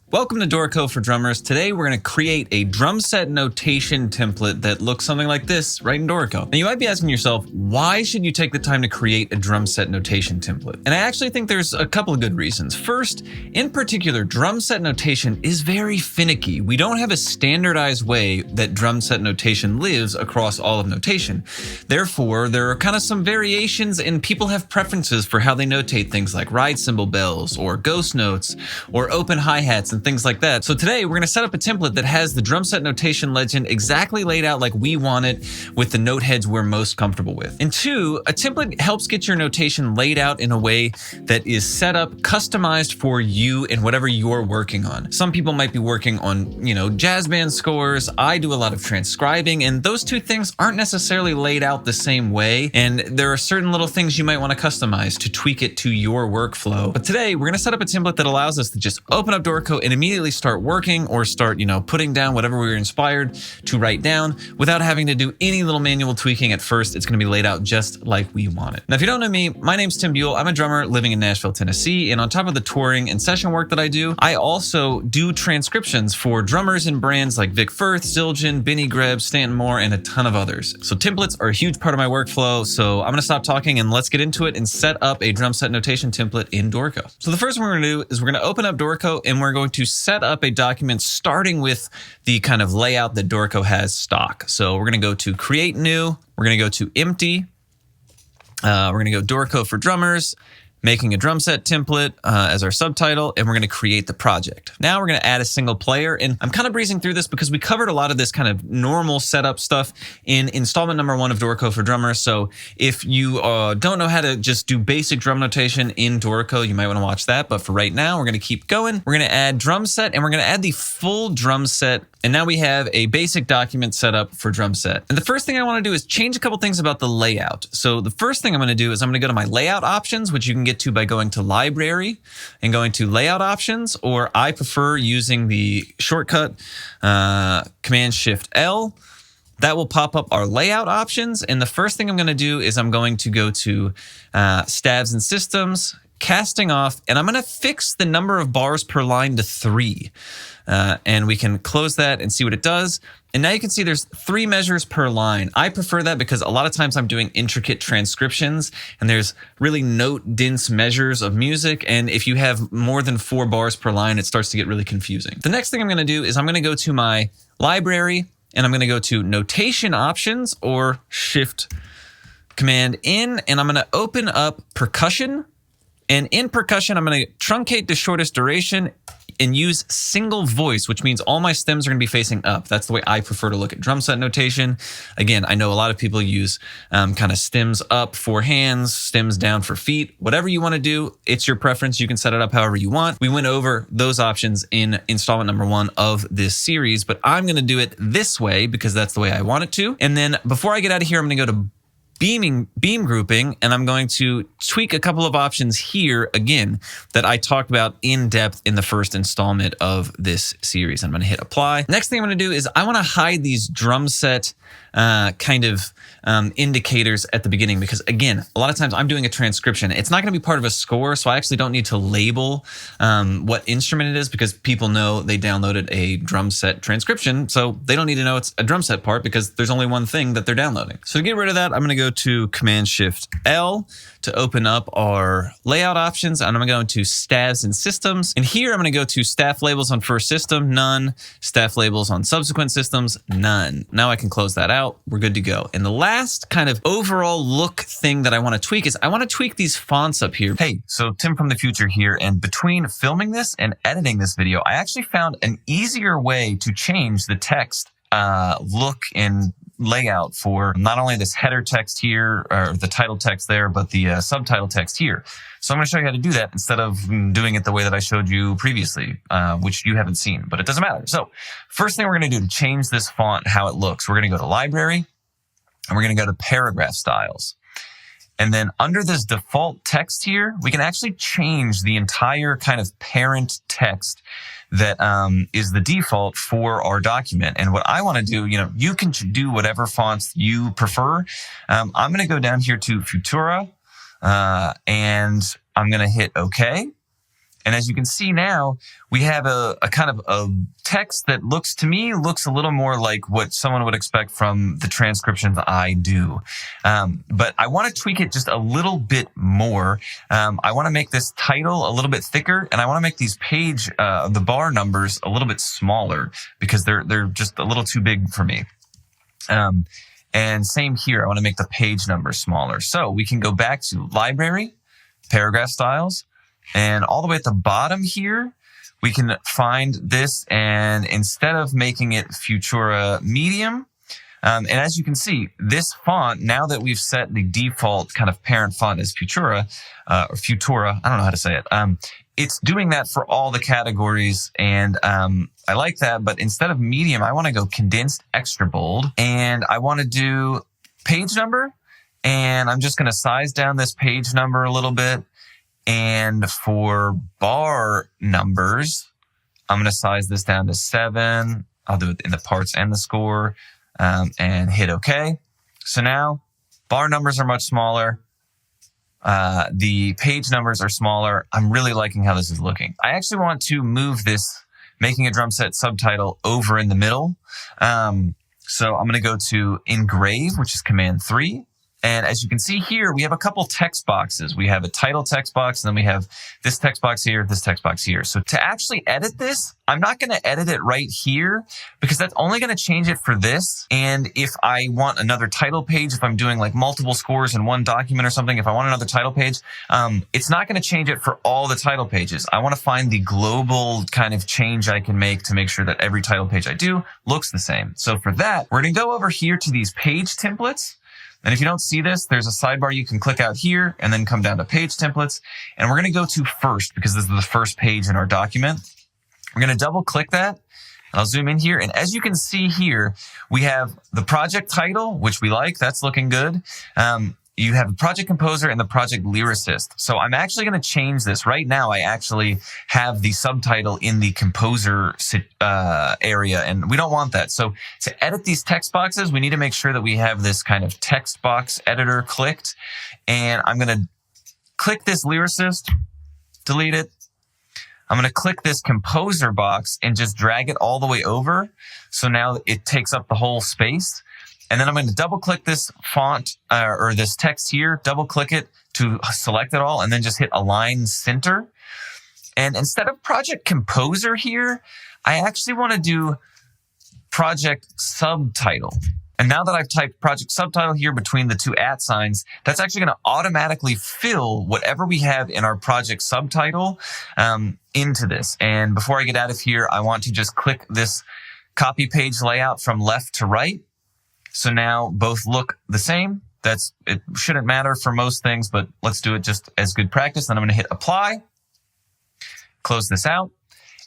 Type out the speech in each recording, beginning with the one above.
Welcome to Dorico for Drummers. Today we're going to create a drum set notation template that looks something like this right in Dorico. Now you might be asking yourself, why should you take the time to create a drum set notation template? And I actually think there's a couple of good reasons. First, in particular, drum set notation is very finicky. We don't have a standardized way that drum set notation lives across all of notation. Therefore, there are kind of some variations and people have preferences for how they notate things like ride cymbal bells or ghost notes or open hi-hats and things like that. So today we're going to set up a template that has the drum set notation legend exactly laid out like we want it with the note heads we're most comfortable with. And two, a template helps get your notation laid out in a way that is set up, customized for you and whatever you're working on. Some people might be working on, jazz band scores. I do a lot of transcribing, and those two things aren't necessarily laid out the same way. And there are certain little things you might want to customize to tweak it to your workflow. But today we're going to set up a template that allows us to just open up Dorico and immediately start working or start, putting down whatever we were inspired to write down without having to do any little manual tweaking at first. It's going to be laid out just like we want it. Now, if you don't know me, my name's Tim Buell. I'm a drummer living in Nashville, Tennessee. And on top of the touring and session work that I do, I also do transcriptions for drummers and brands like Vic Firth, Zildjian, Benny Greb, Stanton Moore, and a ton of others. So templates are a huge part of my workflow. So I'm going to stop talking and let's get into it and set up a drum set notation template in Dorico. So the first thing we're going to do is we're going to open up Dorico and we're going to set up a document starting with the kind of layout that Dorico has stock. So we're going to go to create new, we're going to go to empty, we're going to go Dorico for drummers, making a drum set template as our subtitle, and we're going to create the project. Now we're going to add a single player, and I'm kind of breezing through this because we covered a lot of this kind of normal setup stuff in installment number 1 of Dorico for Drummers. So if you don't know how to just do basic drum notation in Dorico, you might want to watch that. But for right now, we're going to keep going. We're going to add drum set, and we're going to add the full drum set. And now we have a basic document set up for drum set. And the first thing I want to do is change a couple things about the layout. So the first thing I'm going to do is I'm going to go to my layout options, which you can get to by going to library and going to layout options, or I prefer using the shortcut Command Shift L. That will pop up our layout options. And the first thing I'm going to do is I'm going to go to stabs and systems, casting off, and I'm going to fix the number of bars per line to 3. And we can close that and see what it does. And now you can see there's 3 measures per line. I prefer that because a lot of times I'm doing intricate transcriptions and there's really note dense measures of music. And if you have more than 4 bars per line, it starts to get really confusing. The next thing I'm going to do is I'm going to go to my library and I'm going to go to notation options or Shift Command N, and I'm going to open up percussion. And in percussion, I'm going to truncate the shortest duration and use single voice, which means all my stems are going to be facing up. That's the way I prefer to look at drum set notation. Again, I know a lot of people use kind of stems up for hands, stems down for feet. Whatever you want to do, it's your preference. You can set it up however you want. We went over those options in installment number 1 of this series, but I'm going to do it this way because that's the way I want it to. And then before I get out of here, I'm going to go to beam grouping, and I'm going to tweak a couple of options here again that I talked about in depth in the first installment of this series. I'm going to hit apply. Next thing I'm going to do is I want to hide these drum set indicators at the beginning because, again, a lot of times I'm doing a transcription. It's not going to be part of a score, so I actually don't need to label what instrument it is because people know they downloaded a drum set transcription, so they don't need to know it's a drum set part because there's only one thing that they're downloading. So to get rid of that, I'm going to go to Command Shift L to open up our layout options, and I'm going to go into stabs and systems. And here I'm going to go to staff labels on first system, none. Staff labels on subsequent systems, none. Now I can close that out. We're good to go. And the last kind of overall look thing that I want to tweak is I want to tweak these fonts up here. Hey, so Tim from the future here, and between filming this and editing this video, I actually found an easier way to change the text look and layout for not only this header text here or the title text there, but the subtitle text here. So I'm going to show you how to do that instead of doing it the way that I showed you previously, which you haven't seen, but it doesn't matter. So first thing we're going to do to change this font, how it looks, we're going to go to library and we're going to go to paragraph styles. And then under this default text here, we can actually change the entire kind of parent text that is the default for our document. And what I want to do, you can do whatever fonts you prefer. I'm going to go down here to Futura and I'm going to hit OK. And as you can see now, we have a kind of a text that looks a little more like what someone would expect from the transcriptions I do. But I want to tweak it just a little bit more. I want to make this title a little bit thicker, and I want to make these the bar numbers a little bit smaller because they're just a little too big for me. And same here, I want to make the page numbers smaller. So we can go back to Library, Paragraph Styles, and all the way at the bottom here, we can find this, and instead of making it Futura Medium, and as you can see, this font, now that we've set the default kind of parent font as Futura, or Futura, I don't know how to say it, it's doing that for all the categories, and I like that, but instead of medium, I want to go condensed extra bold, and I want to do page number, and I'm just going to size down this page number a little bit. And for bar numbers, I'm going to size this down to 7. I'll do it in the parts and the score, and hit OK. So now bar numbers are much smaller. The page numbers are smaller. I'm really liking how this is looking. I actually want to move this making a drum set subtitle over in the middle. So I'm going to go to engrave, which is Command 3. And as you can see here, we have a couple text boxes. We have a title text box, and then we have this text box here, this text box here. So to actually edit this, I'm not going to edit it right here because that's only going to change it for this. And if I want another title page, if I'm doing like multiple scores in one document or something, if I want another title page, it's not going to change it for all the title pages. I want to find the global kind of change I can make to make sure that every title page I do looks the same. So for that, we're going to go over here to these page templates. And if you don't see this, there's a sidebar you can click out here and then come down to page templates. And we're going to go to first because this is the first page in our document. We're going to double click that. I'll zoom in here. And as you can see here, we have the project title, which we like. That's looking good. You have the project composer and the project lyricist. So I'm actually going to change this. Right now, I actually have the subtitle in the composer area, and we don't want that. So to edit these text boxes, we need to make sure that we have this kind of text box editor clicked. And I'm going to click this lyricist, delete it. I'm going to click this composer box and just drag it all the way over. So now it takes up the whole space. And then I'm going to double click this font or this text here, double click it to select it all, and then just hit align center. And instead of project composer here, I actually want to do project subtitle. And now that I've typed project subtitle here between the two @ signs, that's actually going to automatically fill whatever we have in our project subtitle into this. And before I get out of here, I want to just click this copy page layout from left to right. So now both look the same. It shouldn't matter for most things, but let's do it just as good practice. Then I'm going to hit apply, close this out.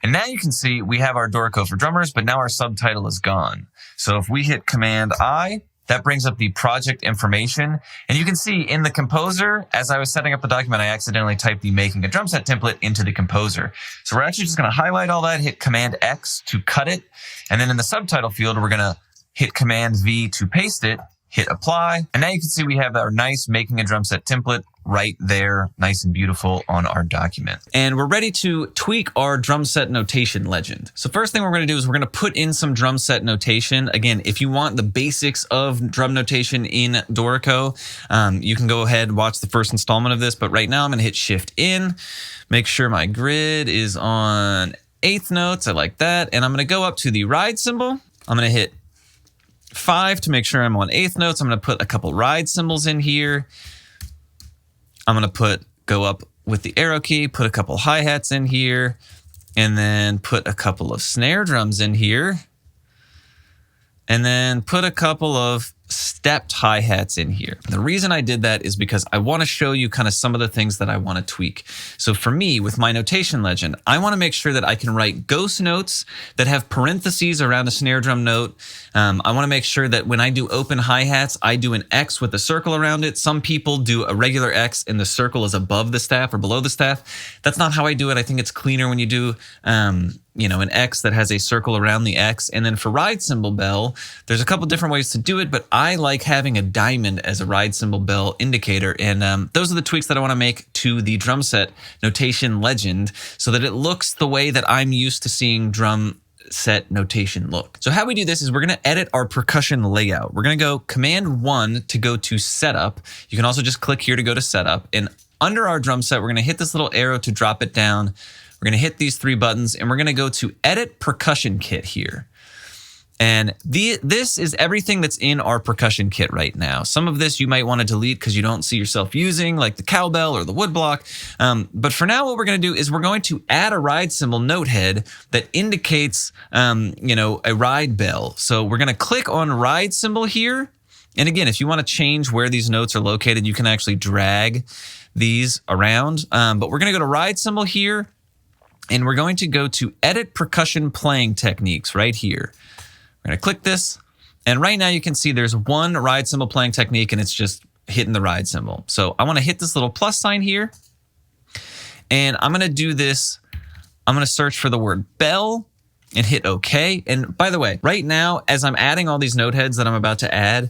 And now you can see we have our Dorico for drummers, but now our subtitle is gone. So if we hit Command I, that brings up the project information. And you can see in the composer, as I was setting up the document, I accidentally typed the making a drum set template into the composer. So we're actually just going to highlight all that, hit Command X to cut it. And then in the subtitle field, we're going to hit Command V to paste it, hit apply. And now you can see we have our nice making a drum set template right there, nice and beautiful on our document. And we're ready to tweak our drum set notation legend. So first thing we're going to do is we're going to put in some drum set notation. Again, if you want the basics of drum notation in Dorico, you can go ahead and watch the first installment of this. But right now I'm going to hit Shift in, make sure my grid is on 1/8 notes. I like that. And I'm going to go up to the ride cymbal. I'm going to hit 5 to make sure I'm on 1/8 notes. I'm going to put a couple ride cymbals in here. I'm going to go up with the arrow key, put a couple hi-hats in here, and then put a couple of snare drums in here, and then put a couple of stepped hi-hats in here. The reason I did that is because I want to show you kind of some of the things that I want to tweak. So for me, with my notation legend, I want to make sure that I can write ghost notes that have parentheses around a snare drum note. I want to make sure that when I do open hi-hats, I do an X with a circle around it. Some people do a regular X and the circle is above the staff or below the staff. That's not how I do it. I think it's cleaner when you do an X that has a circle around the X. And then for Ride Cymbal Bell, there's a couple different ways to do it, but I like having a diamond as a ride cymbal bell indicator. And those are the tweaks that I want to make to the drum set notation legend so that it looks the way that I'm used to seeing drum set notation look. So how we do this is we're going to edit our percussion layout. We're going to go Command 1 to go to Setup. You can also just click here to go to Setup. And under our drum set, we're going to hit this little arrow to drop it down. We're going to hit these 3 buttons and we're going to go to Edit Percussion Kit here. And this is everything that's in our percussion kit right now. Some of this you might want to delete because you don't see yourself using, like the cowbell or the woodblock. But for now, what we're going to do is we're going to add a ride cymbal note head that indicates, a ride bell. So we're going to click on ride cymbal here. And again, if you want to change where these notes are located, you can actually drag these around. But we're going to go to ride cymbal here, and we're going to go to Edit Percussion Playing Techniques right here. We're going to click this, and right now you can see there's one ride cymbal playing technique, and it's just hitting the ride cymbal. So I want to hit this little plus sign here, and I'm going to do this. I'm going to search for the word bell and hit OK. And by the way, right now, as I'm adding all these note heads that I'm about to add,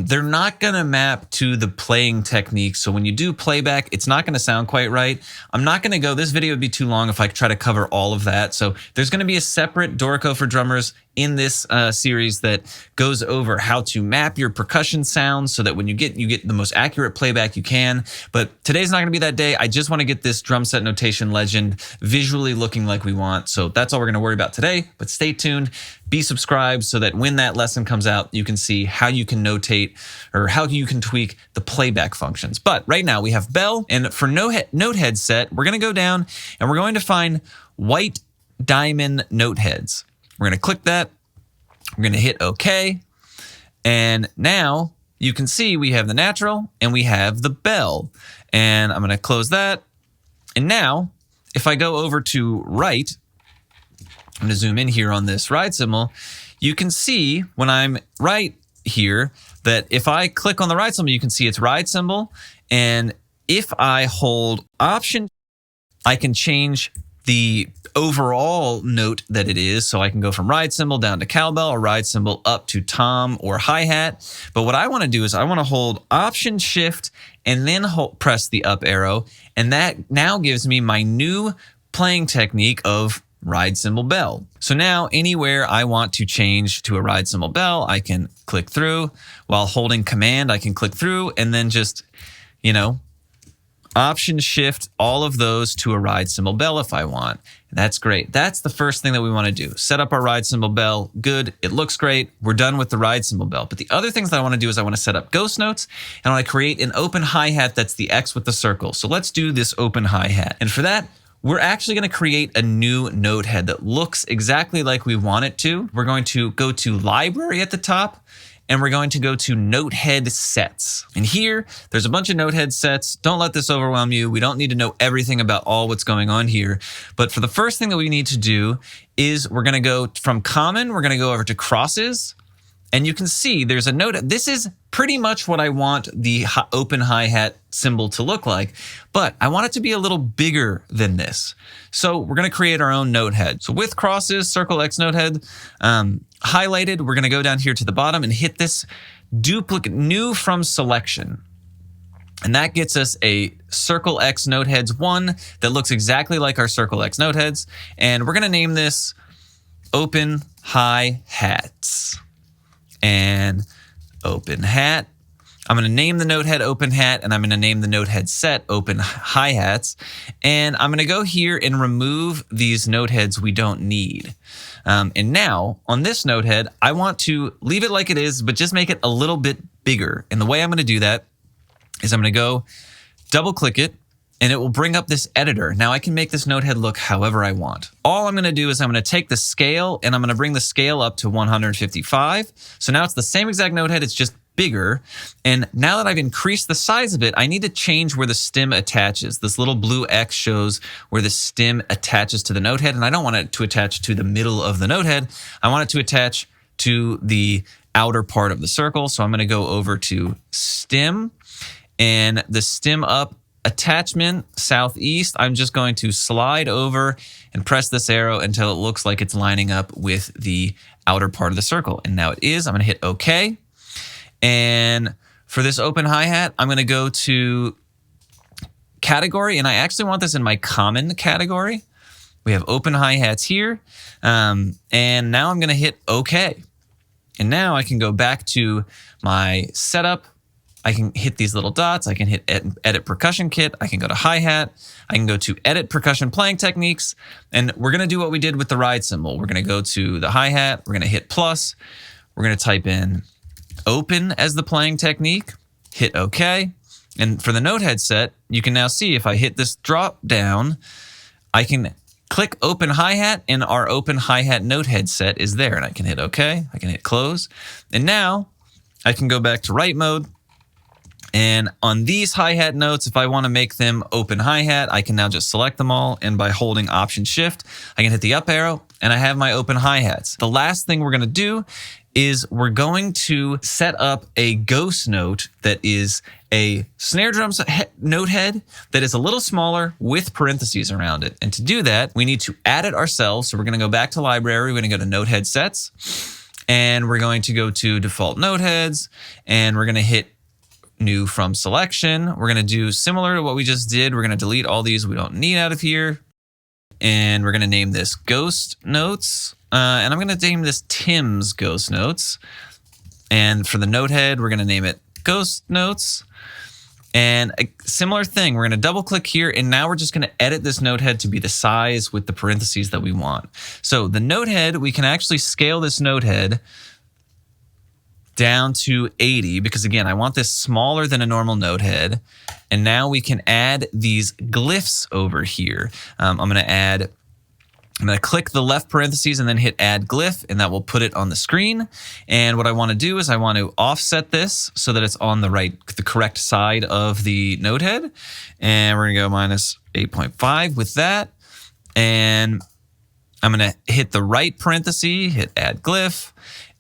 they're not going to map to the playing technique. So when you do playback, it's not going to sound quite right. I'm not going to go, this video would be too long if I try to cover all of that. So there's going to be a separate Dorico for drummers in this series that goes over how to map your percussion sounds so that when you get the most accurate playback you can. But today's not going to be that day. I just want to get this drum set notation legend visually looking like we want. So that's all we're going to worry about today. But stay tuned, be subscribed so that when that lesson comes out, you can see how you can notate or how you can tweak the playback functions. But right now we have bell, and for note head set, we're going to go down and we're going to find white diamond note heads. We're going to click that. We're going to hit OK. And now you can see we have the natural and we have the bell. And I'm going to close that. And now if I go over to right, I'm going to zoom in here on this ride cymbal. You can see when I'm right here that if I click on the ride cymbal, you can see it's ride cymbal. And if I hold Option, I can change the overall note that it is. So I can go from ride cymbal down to cowbell, or ride cymbal up to tom or hi-hat. But what I want to do is I want to hold Option Shift and then press the up arrow. And that now gives me my new playing technique of ride cymbal bell. So now anywhere I want to change to a ride cymbal bell, I can click through. While holding Command, I can click through and then just, Option Shift all of those to a ride cymbal bell if I want. That's great. That's the first thing that we want to do. Set up our ride cymbal bell. Good. It looks great. We're done with the ride cymbal bell. But the other things that I want to do is I want to set up ghost notes, and I want to create an open hi-hat that's the X with the circle. So let's do this open hi-hat. And for that, we're actually going to create a new note head that looks exactly like we want it to. We're going to go to Library at the top, and we're going to go to Notehead Sets. And here, there's a bunch of Notehead sets. Don't let this overwhelm you. We don't need to know everything about all what's going on here. But for the first thing that we need to do is we're going to go from Common, we're going to go over to Crosses. And you can see there's a note. This is pretty much what I want the open hi-hat symbol to look like, but I want it to be a little bigger than this. So we're going to create our own note head. So with Crosses, Circle X note head highlighted, we're going to go down here to the bottom and hit this duplicate new from selection. And that gets us a Circle X note heads 1 that looks exactly like our Circle X note heads. And we're going to name this Open Hi-Hats. And open hat. I'm going to name the note head open hat, and I'm going to name the note head set open hi-hats. And I'm going to go here and remove these note heads we don't need. And now on this note head, I want to leave it like it is, but just make it a little bit bigger. And the way I'm going to do that is I'm going to go double click it, and it will bring up this editor. Now I can make this note head look however I want. All I'm going to do is I'm going to take the scale and I'm going to bring the scale up to 155. So now it's the same exact note head, it's just bigger. And now that I've increased the size of it, I need to change where the stem attaches. This little blue X shows where the stem attaches to the note head, and I don't want it to attach to the middle of the note head. I want it to attach to the outer part of the circle. So I'm going to go over to stem, and the stem up attachment southeast, I'm just going to slide over and press this arrow until it looks like it's lining up with the outer part of the circle. And now it is. I'm going to hit OK. And for this open hi-hat, I'm going to go to category, and I actually want this in my common category. We have open hi-hats here. And now I'm going to hit OK. And now I can go back to my setup. I can hit these little dots. I can hit edit percussion kit. I can go to hi-hat. I can go to edit percussion playing techniques. And we're going to do what we did with the ride cymbal. We're going to go to the hi-hat. We're going to hit plus. We're going to type in open as the playing technique, hit OK. And for the notehead set, you can now see if I hit this drop down, I can click open hi-hat, and our open hi-hat notehead set is there. And I can hit OK. I can hit close. And now I can go back to write mode. And on these hi-hat notes, if I want to make them open hi-hat, I can now just select them all. And by holding Option Shift, I can hit the up arrow, and I have my open hi-hats. The last thing we're going to do is we're going to set up a ghost note that is a snare drum note head that is a little smaller with parentheses around it. And to do that, we need to add it ourselves. So we're going to go back to library. We're going to go to notehead sets, and we're going to go to default noteheads, and we're going to hit new from selection. We're going to do similar to what we just did. We're going to delete all these we don't need out of here. And we're going to name this Ghost Notes. And I'm going to name this Tim's Ghost Notes. And for the notehead, we're going to name it Ghost Notes. And a similar thing, we're going to double click here. And now we're just going to edit this notehead to be the size with the parentheses that we want. So the notehead, we can actually scale this notehead down to 80 because, again, I want this smaller than a normal notehead. And now we can add these glyphs over here. I'm going to click the left parentheses and then hit add glyph, and that will put it on the screen. And what I want to do is I want to offset this so that it's on the correct side of the notehead. And we're going to go minus 8.5 with that. And I'm going to hit the right parenthesis, hit add glyph.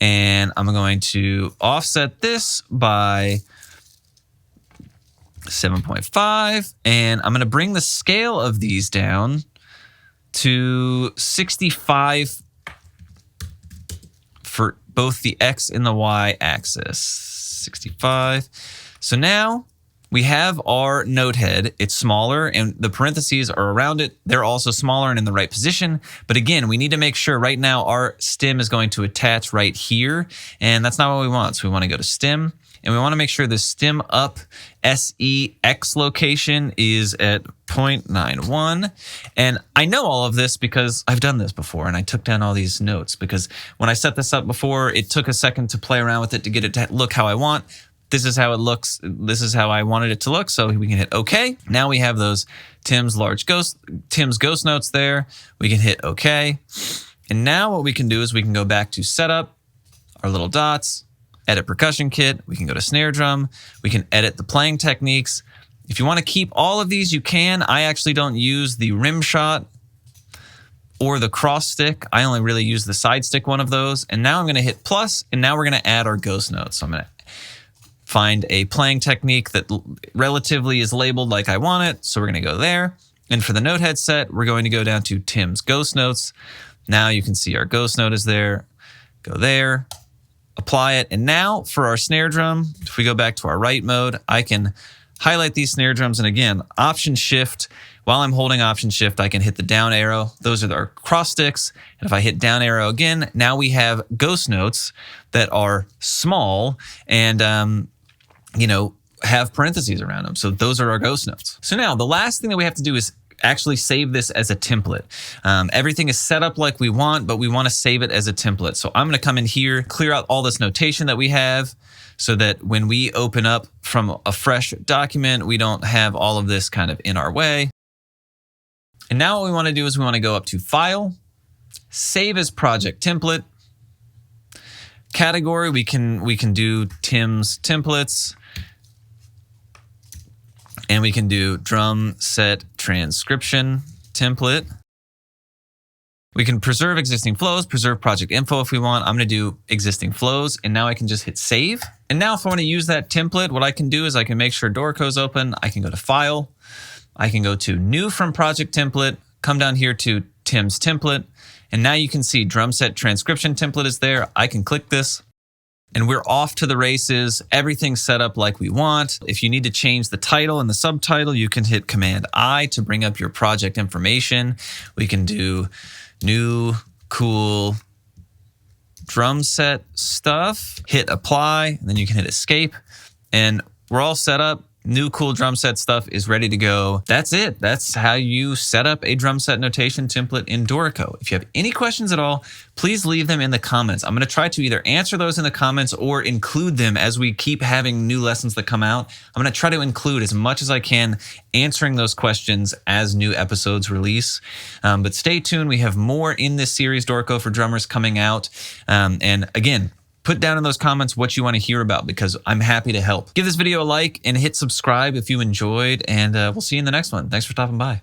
And I'm going to offset this by 7.5. And I'm going to bring the scale of these down to 65 for both the X and the Y axis. 65. So now we have our notehead. It's smaller, and the parentheses are around it. They're also smaller and in the right position. But again, we need to make sure right now our stem is going to attach right here. And that's not what we want. So we want to go to stem, and we want to make sure the stem up SEX location is at 0.91. And I know all of this because I've done this before, and I took down all these notes because when I set this up before, it took a second to play around with it to get it to look how I want. This is how it looks. This is how I wanted it to look. So we can hit OK. Now we have those Tim's Ghost Notes there. We can hit OK. And now what we can do is we can go back to setup, our little dots, edit percussion kit. We can go to snare drum. We can edit the playing techniques. If you want to keep all of these, you can. I actually don't use the rim shot or the cross stick. I only really use the side stick one of those. And now I'm going to hit plus, and now we're going to add our ghost notes. So I'm going to find a playing technique that relatively is labeled like I want it. So we're going to go there. And for the notehead set, we're going to go down to Tim's Ghost Notes. Now you can see our ghost note is there. Go there, apply it. And now for our snare drum, if we go back to our write mode, I can highlight these snare drums. And again, Option Shift. While I'm holding Option Shift, I can hit the down arrow. Those are our cross sticks. And if I hit down arrow again, now we have ghost notes that are small and, have parentheses around them. So those are our ghost notes. So now the last thing that we have to do is actually save this as a template. Everything is set up like we want, but we want to save it as a template. So I'm going to come in here, clear out all this notation that we have so that when we open up from a fresh document, we don't have all of this kind of in our way. And now what we want to do is we want to go up to File, Save as Project Template. Category, we can do Tim's Templates. And we can do Drum Set Transcription Template. We can preserve existing flows, preserve project info if we want. I'm going to do existing flows, and now I can just hit save. And now if I want to use that template, what I can do is I can make sure Dorico's open. I can go to File. I can go to New from Project Template, come down here to Tim's Template, and now you can see Drum Set Transcription Template is there. I can click this. And we're off to the races. Everything's set up like we want. If you need to change the title and the subtitle, you can hit Command I to bring up your project information. We can do new, cool drum set stuff, hit apply, and then you can hit escape. And we're all set up. New cool drum set stuff is ready to go. That's it. That's how you set up a drum set notation template in Dorico. If you have any questions at all, please leave them in the comments. I'm going to try to either answer those in the comments or include them as we keep having new lessons that come out. I'm going to try to include as much as I can answering those questions as new episodes release. But stay tuned. We have more in this series, Dorico for Drummers, coming out. And again, put down in those comments what you want to hear about, because I'm happy to help. Give this video a like and hit subscribe if you enjoyed, and we'll see you in the next one. Thanks for stopping by.